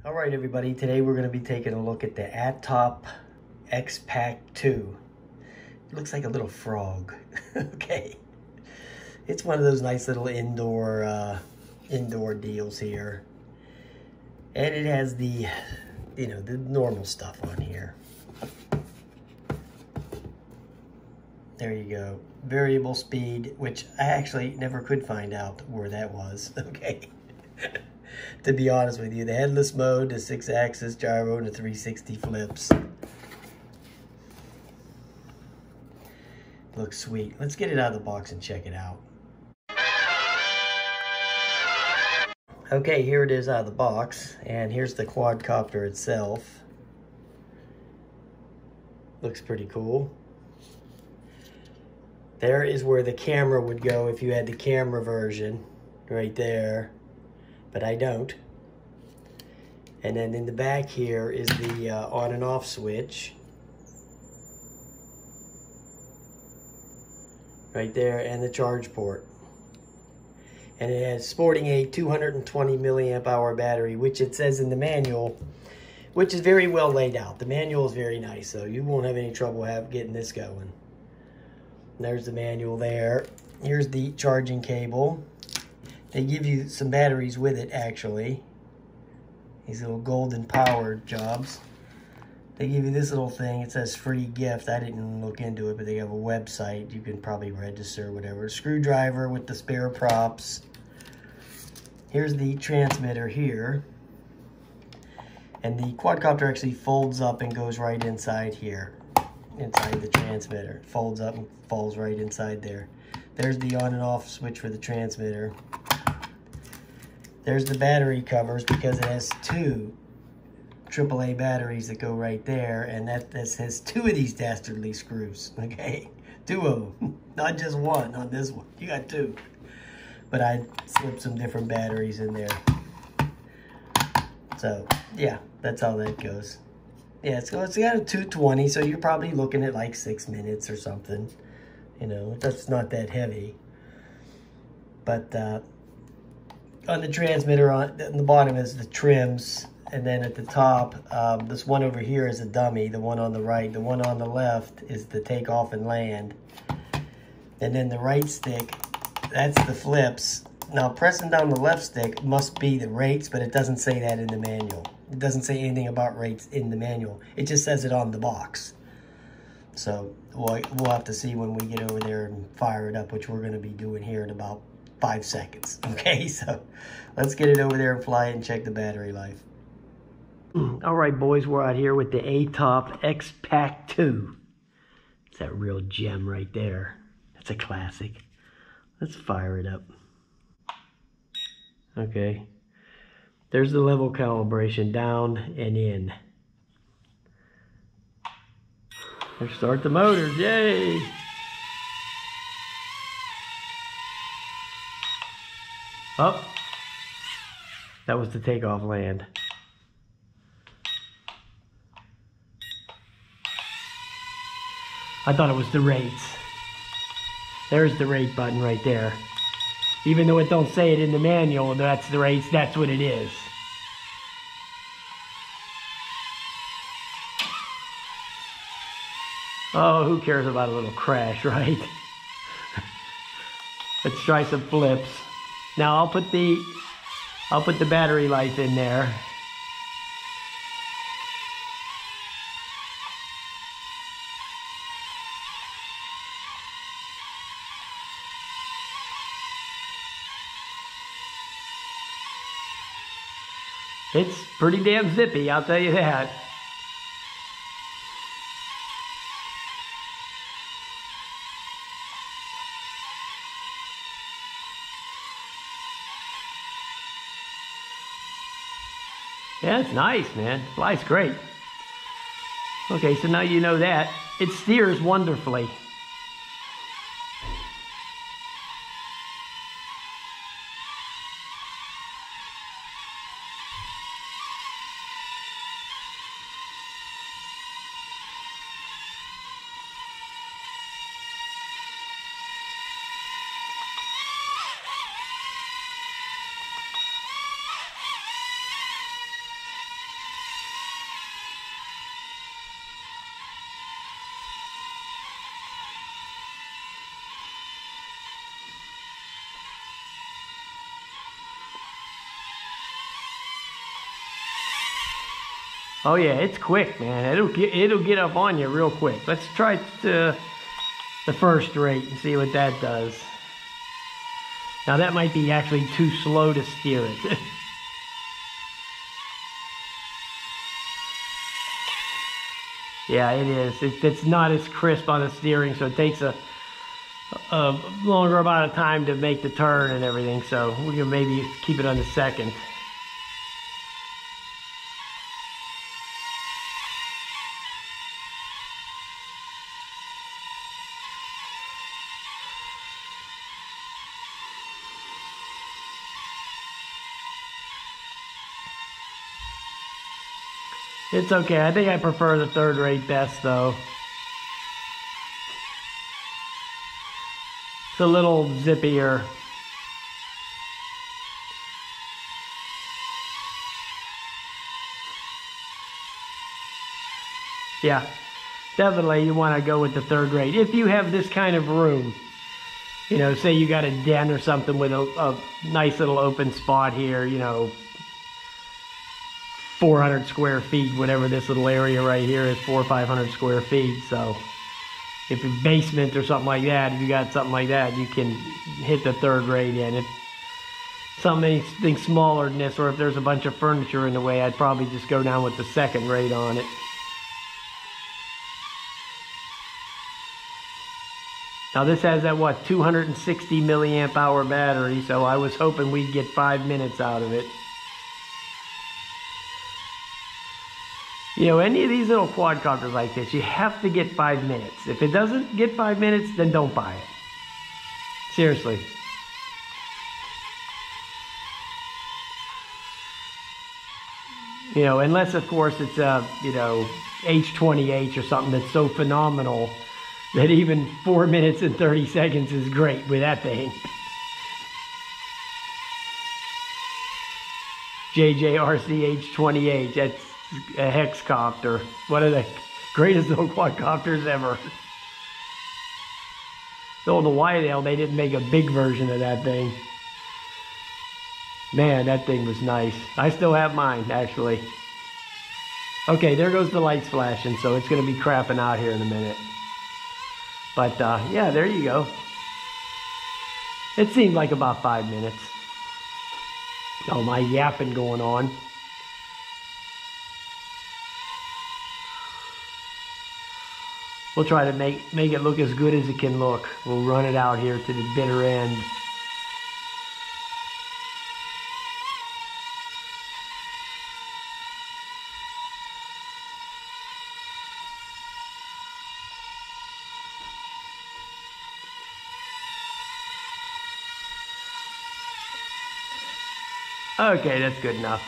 All right, everybody, today we're going to be taking a look at the Attop X-Pac 2. It looks like a little frog. Okay. It's one of those nice little indoor deals here. And it has the, the normal stuff on here. There you go. Variable speed, which I actually never could find out where that was. Okay. To be honest with you, the headless mode, the 6-axis gyro, and the 360 flips. Looks sweet. Let's get it out of the box and check it out. Okay, here it is out of the box, and here's the quadcopter itself. Looks pretty cool. There is where the camera would go if you had the camera version, right there. But I don't. And then in the back here is the on and off switch. Right there, and the charge port. And it has sporting a 220 milliamp hour battery, which it says in the manual, which is very well laid out. The manual is very nice, so you won't have any trouble getting this going. There's the manual there. Here's the charging cable. They give you some batteries with it, actually. These little golden power jobs. They give you this little thing. It says free gift. I didn't look into it, but they have a website. You can probably register or whatever. A screwdriver with the spare props. Here's the transmitter here. And the quadcopter actually folds up and goes right inside here. Inside the transmitter. Folds up and falls right inside there. There's the on and off switch for the transmitter. There's the battery covers because it has two AAA batteries that go right there, and that has two of these dastardly screws, okay? Two of them, not just one on this one. You got two. But I slipped some different batteries in there. So, yeah, that's how that goes. Yeah, it's got a 220, so you're probably looking at like 6 minutes or something. You know, that's not that heavy. But, on the transmitter, on the bottom is the trims, and then at the top, this one over here is a dummy, the one on the right. The one on the left is the takeoff and land. And then the right stick, that's the flips. Now, pressing down the left stick must be the rates, but it doesn't say that in the manual. It doesn't say anything about rates in the manual. It just says it on the box. So we'll have to see when we get over there and fire it up, which we're going to be doing here in about 5 seconds. Okay, so let's get it over there and fly it and check the battery life. All right, boys, we're out here with the Attop X-Pac 2. It's that real gem right there. That's a classic. Let's fire it up. Okay. There's the level calibration, down and in. Let's start the motors. Yay! Up. That was the takeoff land. I thought it was the rates. There's the rate button right there. Even though it don't say it in the manual, that's the rates, that's what it is. Oh, who cares about a little crash, right? Let's try some flips. Now I'll put the battery life in there. It's pretty damn zippy, I'll tell you that. Yeah, it's nice, man. Flies great. Okay, so now you know that. It steers wonderfully. Oh yeah, it's quick, man. It'll get up on you real quick. Let's try the first rate and see what that does. Now that might be actually too slow to steer it. Yeah, it is. It's not as crisp on the steering, so it takes a longer amount of time to make the turn and everything. So we can maybe keep it on the second. It's okay. I think I prefer the third rate best, though. It's a little zippier. Yeah, definitely you want to go with the third rate. If you have this kind of room, you know, say you got a den or something with a nice little open spot here, you know, 400 square feet, whatever this little area right here is, 400 or 500 square feet. So if a basement or something like that, if you got something like that, you can hit the third rate in. If something smaller than this, or if there's a bunch of furniture in the way, I'd probably just go down with the second rate on it. Now this has that, what, 260 milliamp hour battery, so I was hoping we'd get 5 minutes out of it. You know, any of these little quadcopters like this, you have to get 5 minutes. If it doesn't get 5 minutes, then don't buy it. Seriously. You know, unless of course it's a, you know, H20H or something that's so phenomenal that even 4 minutes and 30 seconds is great with that thing. JJRC H20H, that's a hexcopter. One of the greatest little quadcopters ever. Though in the Whitetail, they didn't make a big version of that thing. Man, that thing was nice. I still have mine, actually. Okay, there goes the lights flashing, so it's going to be crapping out here in a minute. But, yeah, there you go. It seemed like about 5 minutes. Oh, my yapping going on. We'll try to make it look as good as it can look. We'll run it out here to the bitter end. Okay, that's good enough.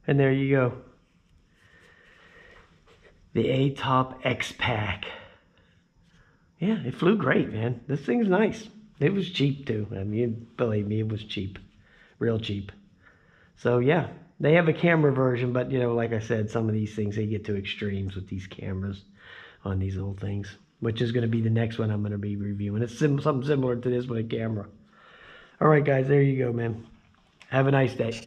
And there you go. The Attop X-Pack. Yeah, it flew great, man. This thing's nice. It was cheap too. I mean, believe me, it was cheap. Real cheap. So yeah, they have a camera version, but you know, like I said, some of these things, they get to extremes with these cameras on these little things, which is going to be the next one I'm going to be reviewing. It's something similar to this with a camera. All right, guys, there you go, man. Have a nice day.